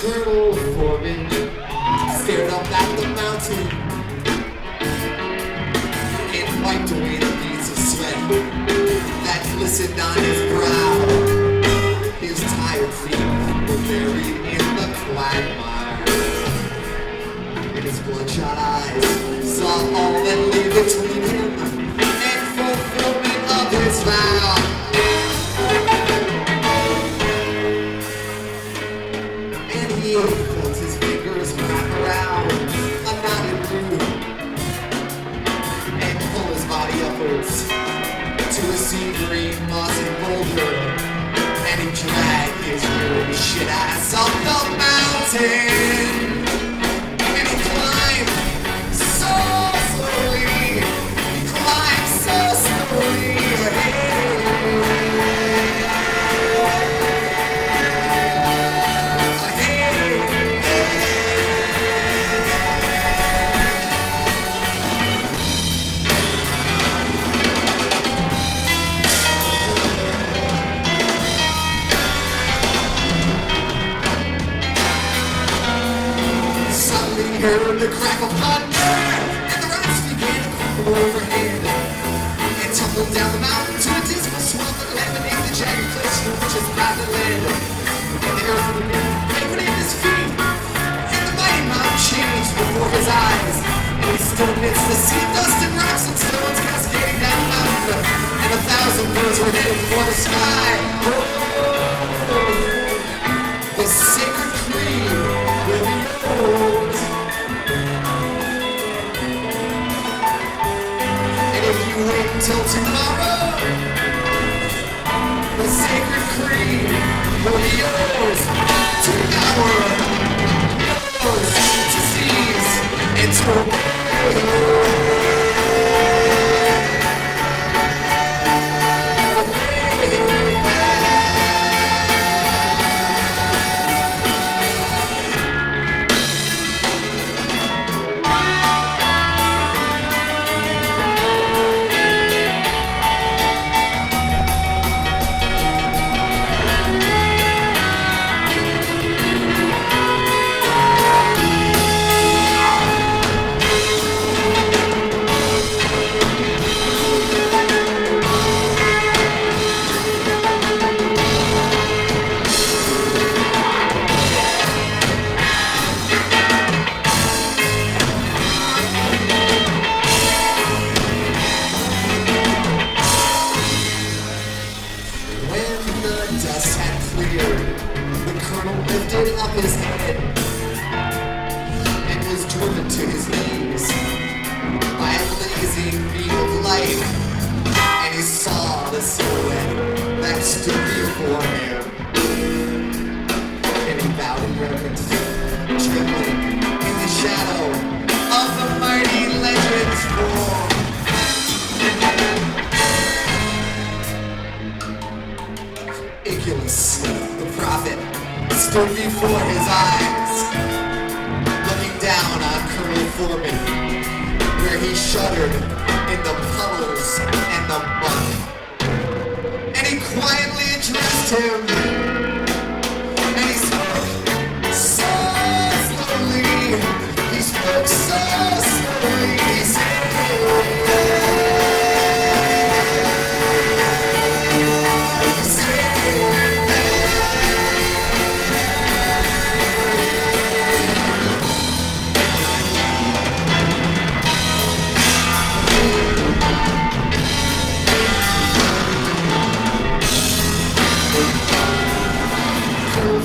Colonel Forbin stared up at the mountain and wiped away the beads of sweat that glistened on his brow. His tired feet were buried in the quagmire, and his bloodshot eyes saw all that lay between him and fulfillment of his vow. He felt his fingers wrap around a knotted root and pull his body upwards to a sea green mossy boulder, and he dragged his weary shit ass up the mountain, and he climbed so slowly, he climbed so slowly. He heard the crack of thunder, and the rocks began to crumble overhead and tumbled down the mountain to a dismal swamp that lay beneath the jagged cliffs through which his path had led. And the earth lay beneath his feet, and the mighty mountain changed before his eyes, and he stood amidst the sea dust and rocks and stones cascading down the mountain, and 1,000 birds were heading for the sky. The sacred creed will be yours. Wait until tomorrow. The sacred creed will be yours to devour, yours to seize and to obey. Lifted up his head and was driven to his knees by a blazing beam of light, and he saw the silhouette that stood before him, and he bowed in reverence, trembling in the shadow of the mighty legend's form. Iculus, the prophet, stood before his eyes, looking down on Colonel Forbin, where he shuddered in the puddles and the mud. And he quietly addressed him, and he spoke so slowly, he spoke so slowly, he said,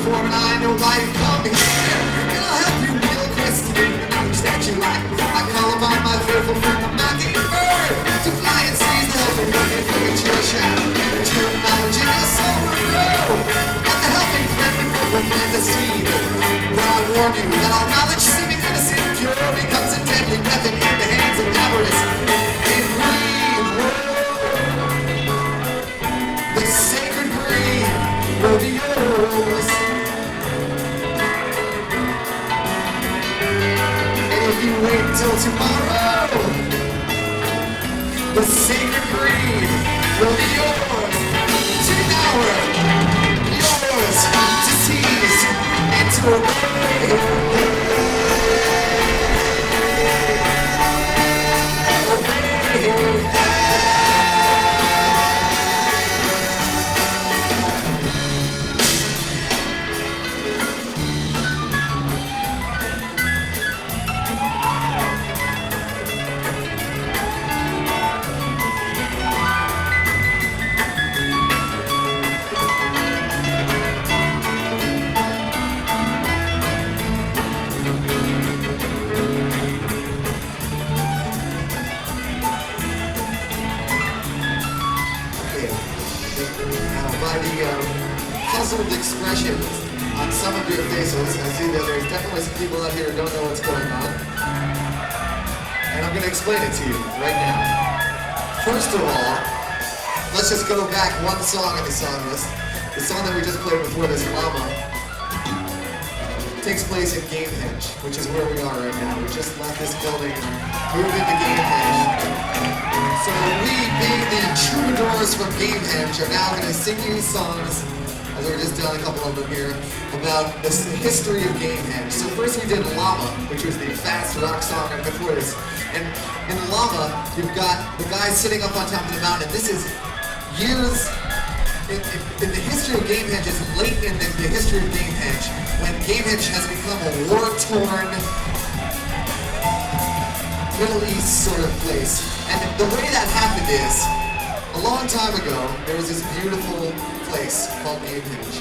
Forbin, I know why you come here, and I'll help you real quickly in the news that you like. I call upon my faithful friend, the mockingbird, to fly and seize the helping hand and bring it to your shadow, and return knowledge in your soul will grow. Let the helping friend will plant the seed. But I warn you that all knowledge seeming innocent and pure becomes a deadly weapon in the hands of avarice and greed. The sacred breed will be yours. You wait till tomorrow. The sacred breed will be yours to devour, yours to seize and to By the puzzled expressions on some of your faces, I see that there's definitely some people out here who don't know what's going on. And I'm going to explain it to you right now. First of all, let's just go back one song in the song list. The song that we just played before this, Llama, takes place in Gamehenge, which is where we are right now. We just left this building and moved into Gamehenge. So we, being the troubadours from Gamehenge, are now going to sing you songs, as we're just doing a couple of them here, about the history of Gamehenge. So first we did Llama, which was the fast rock song right before this. And in Llama, you've got the guy sitting up on top of the mountain. This is years in the history of Gamehenge, is late in the history of Gamehenge, when Gamehenge has become a war-torn Middle East sort of place. And the way that happened is, a long time ago, there was this beautiful place called Gamehenge.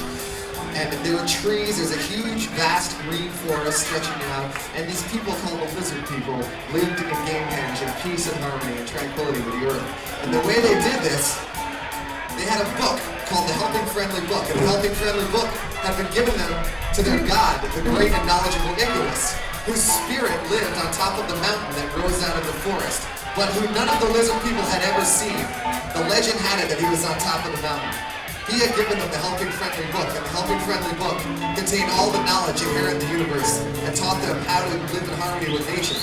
And there were trees, there's a huge, vast green forest stretching out, and these people called the lizard people lived in Gamehenge in peace and harmony and tranquility with the earth. And the way they did this, they had a book called the Helping Friendly Book, and the Helping Friendly Book had been given them to their god, the great and knowledgeable Icarus, whose spirit lived on top of the mountain that rose out of the forest, but who none of the lizard people had ever seen. The legend had it that he was on top of the mountain. He had given them the Helping Friendly Book, and the Helping Friendly Book contained all the knowledge inherent in the universe and taught them how to live in harmony with nature.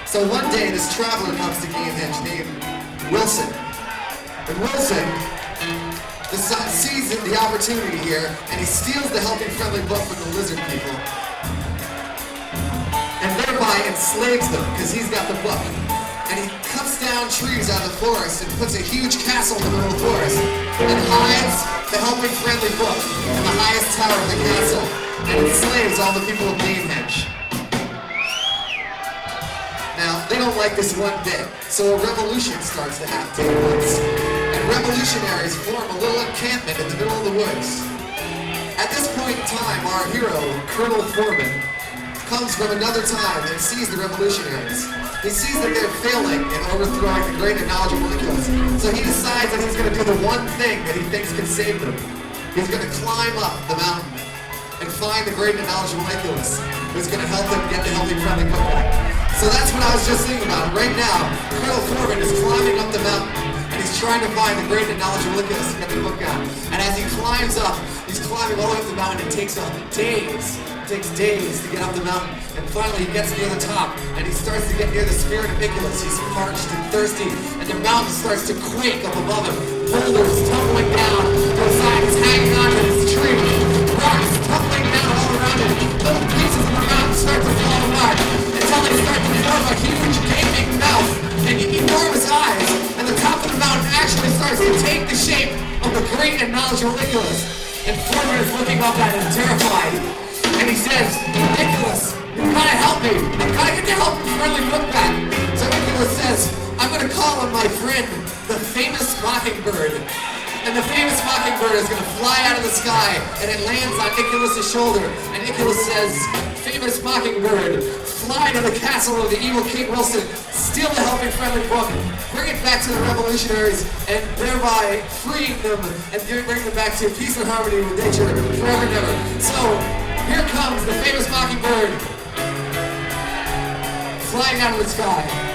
So one day, this traveler comes to Gamehenge named Wilson. And Wilson sees the opportunity here, and he steals the Helping Friendly Book from the lizard people, and thereby enslaves them, because he's got the book. And he cuts down trees out of the forest and puts a huge castle in the middle of the forest, and hides the Helping Friendly Book in the highest tower of the castle, and enslaves all the people of Gamehenge. Now, they don't like this one bit, so a revolution starts to take place. And revolutionaries form a little encampment in the middle of the woods. At this point in time, our hero, Colonel Forbin, comes from another time and sees the revolutionaries. He sees that they're failing in overthrowing the great and knowledgeable Icarus. So he decides that he's going to do the one thing that he thinks can save them. He's going to climb up the mountain and find the great and knowledgeable Icarus, who's going to help him get the Helping Friendly Book back. So that's what I was just thinking about. Right now, Colonel Forbin is climbing up the mountain, and he's trying to find the great and knowledgeable Icarus to get the book out. And as he climbs up, he's climbing all the way up the mountain. It takes days. It takes days to get up the mountain. And finally, he gets near the top, and he starts to get near the spirit of Icarus. He's parched and thirsty, and the mountain starts to quake up above him. Boulders tumbling down to the side. He's hanging on to this tree. Rocks tumbling down all around him. Little pieces of the mountain start to fall apart until they start to form a huge gaping mouth and enormous eyes. And the top of the mountain actually starts to take the shape of the great and knowledgeable Icarus. And Forbin is looking up at him, terrified. And he says, Icarus, you've got to help me. I've got to get the Helping Friendly Book back. So Icarus says, I'm going to call on my friend, the famous mockingbird. And the famous mockingbird is going to fly out of the sky, and it lands on Icarus' shoulder. And Icarus says, famous mockingbird, fly to the castle of the evil King Wilson, steal the Helping Friendly Book, bring it back to the revolutionaries, and thereby freeing them and bring them back to peace and harmony with nature forever and ever. So, here comes the famous mockingbird flying out of the sky.